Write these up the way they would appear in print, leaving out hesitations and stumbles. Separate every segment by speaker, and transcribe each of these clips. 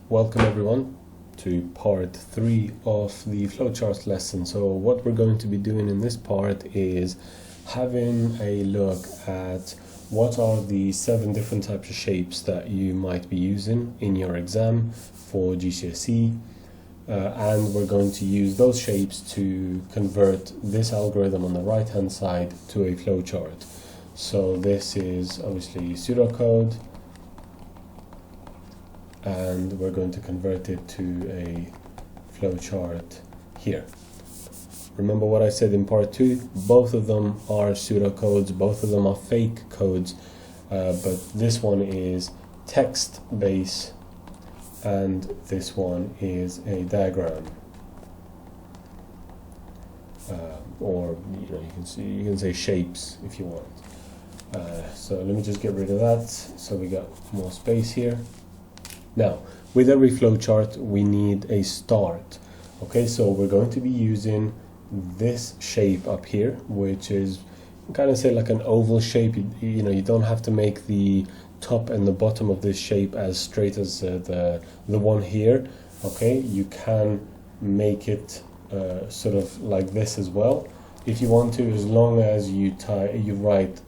Speaker 1: Welcome everyone to part 3 of the flowcharts lesson. So what we're going to be doing in this part is having a look at what are the 7 different types of shapes that you might be using in your exam for GCSE, and we're going to use those shapes to convert this algorithm on the right hand side to a flowchart. So this is obviously pseudocode, and we're going to convert it to a flowchart here. Remember what I said in part 2? Both of them are pseudocodes, both of them are fake codes, but this one is text-based and this one is a diagram. Or you can say shapes if you want. So let me just get rid of that so we got more space here. Now, with every flowchart, we need a start. Okay, so we're going to be using this shape up here, which is kind of say like an oval shape. You don't have to make the top and the bottom of this shape as straight as the one here. Okay, you can make it sort of like this as well if you want to, as long as you write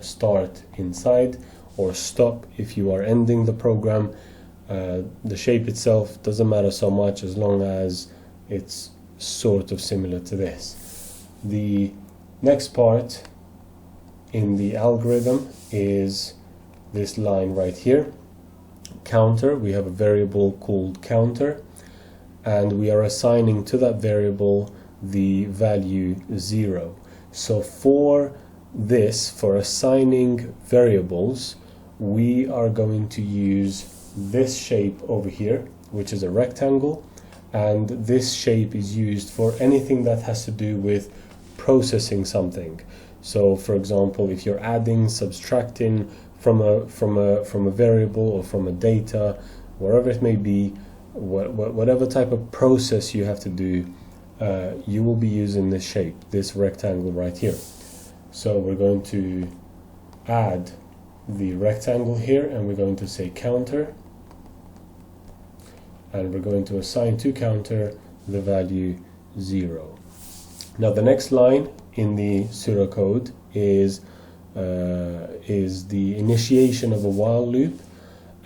Speaker 1: start inside, or stop if you are ending the program. The shape itself doesn't matter so much as long as it's sort of similar to this. The next part in the algorithm is this line right here, counter. We have a variable called counter, and we are assigning to that variable the value 0. So for assigning variables, we are going to use this shape over here, which is a rectangle, and this shape is used for anything that has to do with processing something. So for example, if you're adding, subtracting from a variable or from a data, wherever it may be, whatever type of process you have to do, you will be using this shape, this rectangle right here. So we're going to add the rectangle here, and we're going to say counter, and we're going to assign to counter the value 0. Now the next line in the pseudocode is the initiation of a while loop,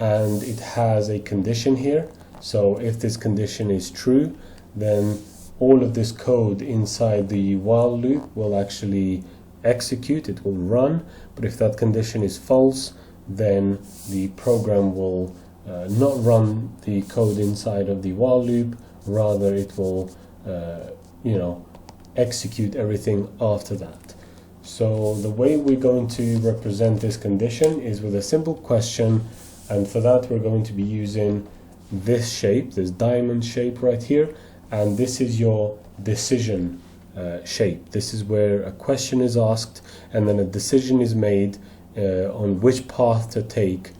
Speaker 1: and it has a condition here. So if this condition is true, then all of this code inside the while loop will actually execute, it will run. But if that condition is false, then the program will not run the code inside of the while loop, rather it will execute everything after that. So the way we're going to represent this condition is with a simple question, and for that we're going to be using this shape, this diamond shape right here, and this is your decision shape. This is where a question is asked and then a decision is made on which path to take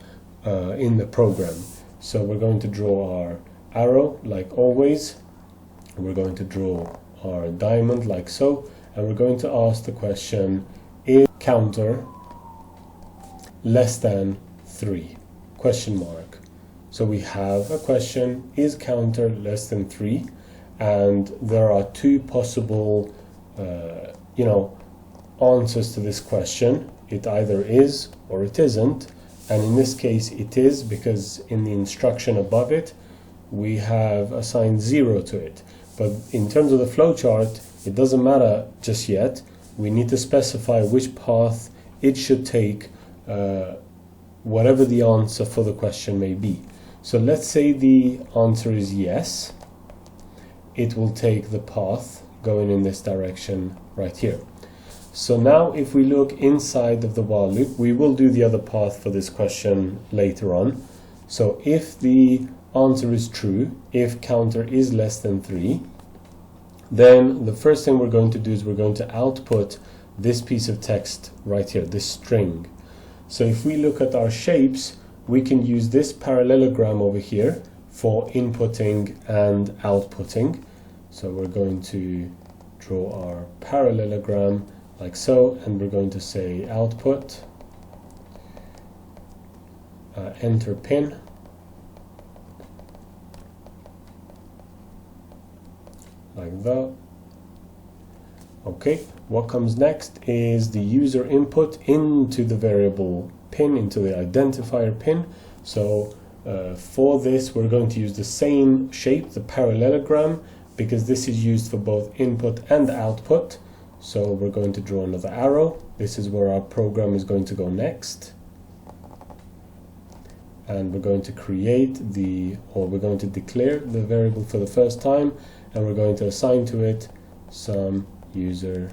Speaker 1: in the program. So we're going to draw our arrow like always, we're going to draw our diamond like so, and we're going to ask the question, is counter less than 3? Question mark. So we have a question, is counter less than 3? And there are 2 possible answers to this question. It either is or it isn't, and in this case it is, because in the instruction above it we have assigned 0 to it. But in terms of the flowchart, it doesn't matter just yet. We need to specify which path it should take, whatever the answer for the question may be. So let's say the answer is yes. It will take the path going in this direction right here. So now if we look inside of the while loop, we will do the other path for this question later on. So if the answer is true, if counter is less than 3, then the first thing we're going to do is we're going to output this piece of text right here, this string. So if we look at our shapes, we can use this parallelogram over here for inputting and outputting. So we're going to draw our parallelogram like so, and we're going to say output, enter pin, like that. Okay, what comes next is the user input into the variable pin, into the identifier pin. So for this we're going to use the same shape, the parallelogram, because this is used for both input and output. So we're going to draw another arrow. This is where our program is going to go next. And we're going to create we're going to declare the variable for the first time, and we're going to assign to it some user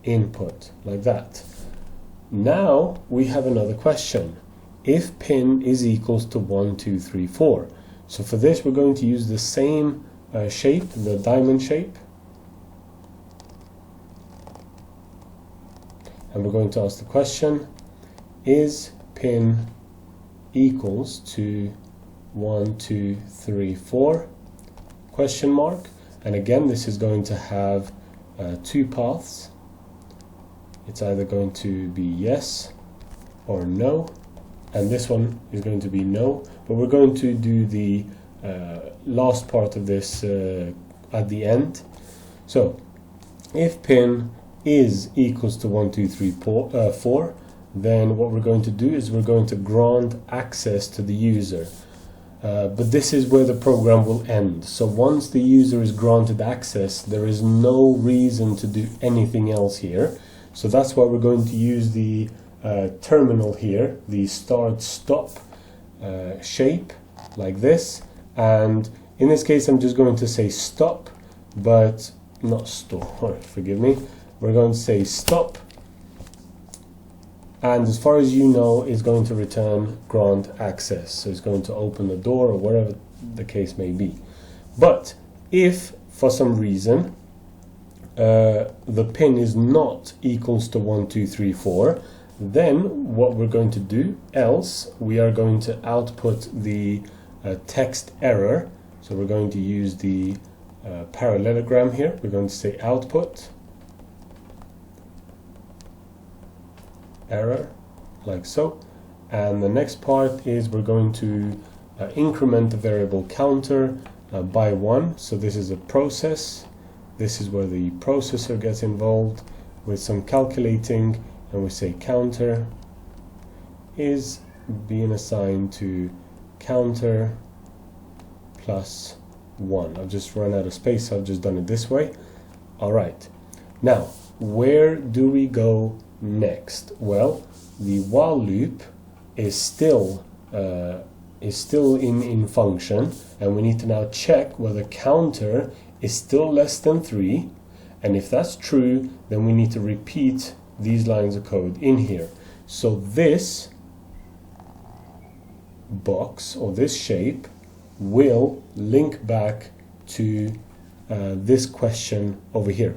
Speaker 1: input, like that. Now we have another question. If pin is equals to 1, 2, 3, 4. So for this we're going to use the same shape, the diamond shape. And we're going to ask the question, is pin equals to 1, 2, 3, 4 question mark? And again, this is going to have two paths. It's either going to be yes or no, and this one is going to be no, but we're going to do the last part of this at the end. So if pin is equals to 1, 2, 3, 4, then what we're going to do is we're going to grant access to the user. But this is where the program will end. So once the user is granted access, there is no reason to do anything else here. So that's why we're going to use the terminal here, the start-stop shape, like this. And in this case, I'm just going to say stop, but not store, forgive me. We're going to say stop. And as far as you know, it's going to return grant access. So it's going to open the door or whatever the case may be. But if for some reason the pin is not equals to 1, 2, 3, 4, then what we're going to do, else we are going to output the text error. So we're going to use the parallelogram here. We're going to say output error, like so. And the next part is we're going to increment the variable counter by 1. So this is a process. This is where the processor gets involved with some calculating, and we say counter is being assigned to counter plus 1. I've just run out of space, so I've just done it this way. Alright, now where do we go next? Well, the while loop is still in function, and we need to now check whether counter is still less than 3, and if that's true, then we need to repeat these lines of code in here. So this box or this shape will link back to this question over here.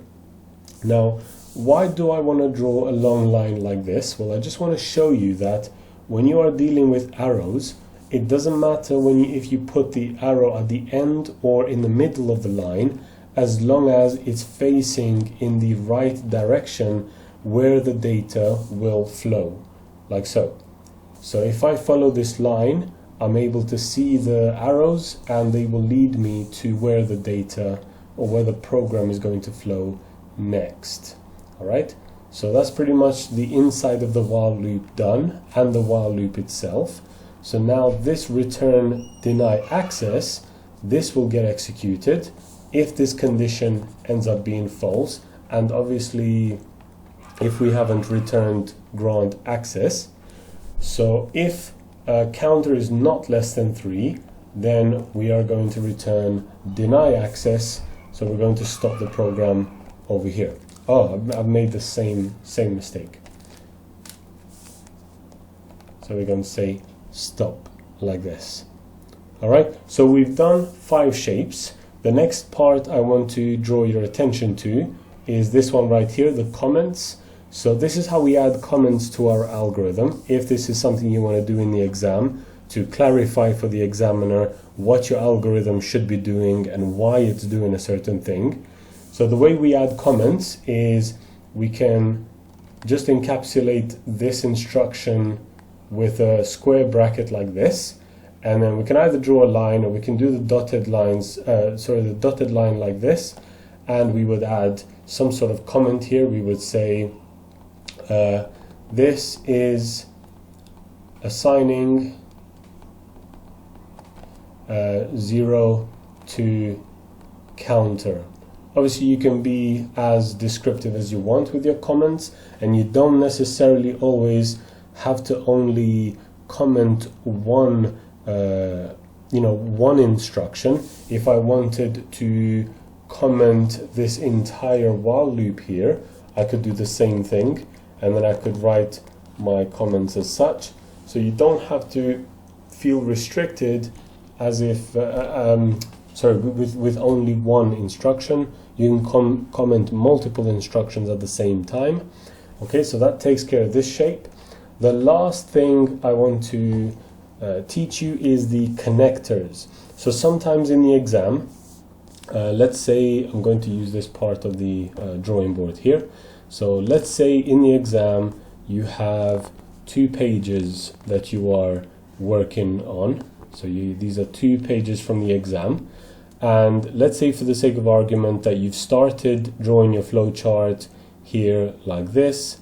Speaker 1: Now, why do I want to draw a long line like this? Well, I just want to show you that when you are dealing with arrows, it doesn't matter if you put the arrow at the end or in the middle of the line, as long as it's facing in the right direction where the data will flow, like so. So if I follow this line, I'm able to see the arrows, and they will lead me to where the data or where the program is going to flow next. Alright, so that's pretty much the inside of the while loop done, and the while loop itself. So now this return deny access, this will get executed if this condition ends up being false, and obviously if we haven't returned grant access. So if counter is not less than 3, then we are going to return deny access. So we're going to stop the program over here. Oh, I've made the same mistake. So we're going to say stop, like this. Alright, so we've done 5 shapes. The next part I want to draw your attention to is this one right here, the comments. So this is how we add comments to our algorithm, if this is something you want to do in the exam, to clarify for the examiner what your algorithm should be doing and why it's doing a certain thing. So the way we add comments is we can just encapsulate this instruction with a square bracket like this, and then we can either draw a line, or we can do the dotted line like this, and we would add some sort of comment here. We would say this is assigning 0 to counter. Obviously you can be as descriptive as you want with your comments, and you don't necessarily always have to only comment one one instruction. If I wanted to comment this entire while loop here, I could do the same thing, and then I could write my comments as such. So you don't have to feel restricted as if with only one instruction. You can comment multiple instructions at the same time. Okay, so that takes care of this shape. The last thing I want to teach you is the connectors. So sometimes in the exam, let's say I'm going to use this part of the drawing board here. So let's say in the exam you have 2 pages that you are working on. So these are 2 pages from the exam, and let's say for the sake of argument that you've started drawing your flowchart here like this,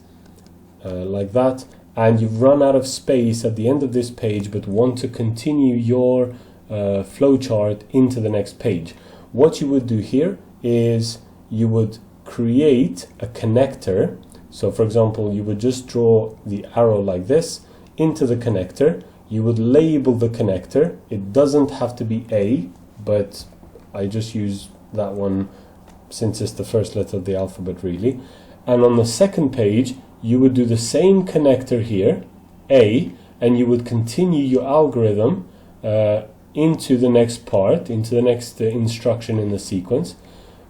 Speaker 1: like that, and you've run out of space at the end of this page but want to continue your flowchart into the next page. What you would do here is you would create a connector. So for example, you would just draw the arrow like this into the connector. You would label the connector. It doesn't have to be A, but I just use that one since it's the first letter of the alphabet really. And on the second page, you would do the same connector here, A, and you would continue your algorithm into the next part, into the next instruction in the sequence.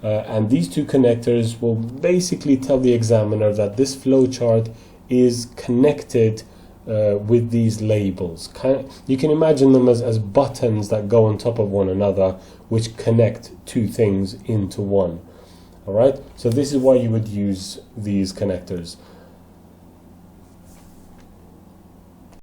Speaker 1: And these 2 connectors will basically tell the examiner that this flowchart is connected with these labels. You can imagine them as buttons that go on top of one another, which connect 2 things into one. Alright, so this is why you would use these connectors.